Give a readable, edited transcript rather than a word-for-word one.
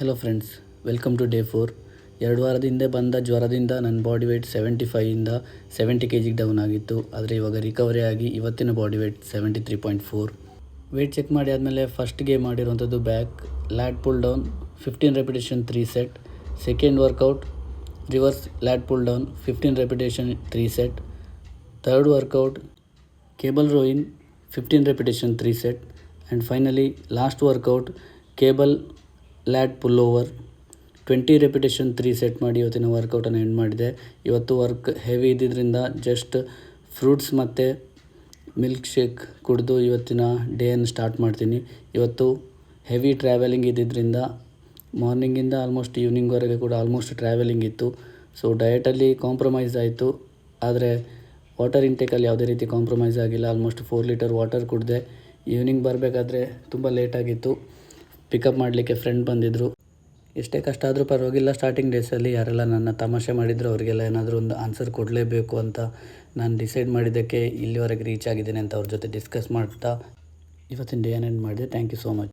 Hello friends, welcome to day 4. 2 ವಾರದ ಹಿಂದೆ ಬಂದ ಜ್ವರದಿಂದ ನನ್ನ ಬಾಡಿ ವೆಯ್ಟ್ 75ಇಂದ 70 kg ಡೌನ್ ಆಗಿತ್ತು. ಆದರೆ ಇವಾಗ ರಿಕವರಿ ಆಗಿ ಇವತ್ತಿನ ಬಾಡಿ ವೆಯ್ಟ್ 73.4. ವೆಯ್ಟ್ ಚೆಕ್ ಮಾಡಿ ಆದಮೇಲೆ ಫಸ್ಟ್ಗೆ ಮಾಡಿರುವಂಥದ್ದು back lat pull down 15 repetition 3 set. Second workout reverse lat pull down 15 repetition 3 set. Third workout cable rowing 15 repetition 3 set. And finally last workout cable lat pull over 20 repetition 3 set ಮಾಡಿ ಇವತ್ತಿನ ವರ್ಕೌಟನ್ನು end ಮಾಡಿದೆ. ಇವತ್ತು work heavy ಇದ್ದಿದ್ದರಿಂದ just fruits ಮತ್ತು milk shake ಕುಡಿದು ಇವತ್ತಿನ ಡೇಯನ್ನು start ಮಾಡ್ತೀನಿ. ಇವತ್ತು ಹೆವಿ ಟ್ರಾವೆಲಿಂಗ್ ಇದ್ದಿದ್ದರಿಂದ ಮಾರ್ನಿಂಗಿಂದ ಆಲ್ಮೋಸ್ಟ್ ಈವ್ನಿಂಗ್ವರೆಗೆ ಕೂಡ ಆಲ್ಮೋಸ್ಟ್ ಟ್ರಾವೆಲಿಂಗ್ ಇತ್ತು. ಸೊ ಡಯಟಲ್ಲಿ ಕಾಂಪ್ರಮೈಸ್ ಆಯಿತು, ಆದರೆ ವಾಟರ್ ಇಂಟೇಕಲ್ಲಿ ಯಾವುದೇ ರೀತಿ ಕಾಂಪ್ರಮೈಸ್ ಆಗಿಲ್ಲ. ಆಲ್ಮೋಸ್ಟ್ 4 ಲೀಟರ್ ವಾಟರ್ ಕುಡಿದೆ. ಈವ್ನಿಂಗ್ ಬರಬೇಕಾದ್ರೆ ತುಂಬ ಲೇಟಾಗಿತ್ತು. ಪಿಕಪ್ ಮಾಡಲಿಕ್ಕೆ ಫ್ರೆಂಡ್ ಬಂದಿದ್ದರು. ಎಷ್ಟೇ ಕಷ್ಟ ಆದರೂ ಪರವಾಗಿಲ್ಲ, ಸ್ಟಾರ್ಟಿಂಗ್ ಡೇಸಲ್ಲಿ ಯಾರೆಲ್ಲ ನನ್ನ ತಮಾಷೆ ಮಾಡಿದ್ರು ಅವರಿಗೆಲ್ಲ ಏನಾದರೂ ಒಂದು ಆನ್ಸರ್ ಕೊಡಲೇಬೇಕು ಅಂತ ನಾನು ಡಿಸೈಡ್ ಮಾಡಿದ್ದಕ್ಕೆ ಇಲ್ಲಿವರೆಗೆ ರೀಚ್ ಆಗಿದ್ದೇನೆ ಅಂತ ಅವ್ರ ಜೊತೆ ಡಿಸ್ಕಸ್ ಮಾಡ್ತಾ ಇವತ್ತಿನ ಡೇ ಎಂಡ್ ಮಾಡಿದೆ. Thank you so much.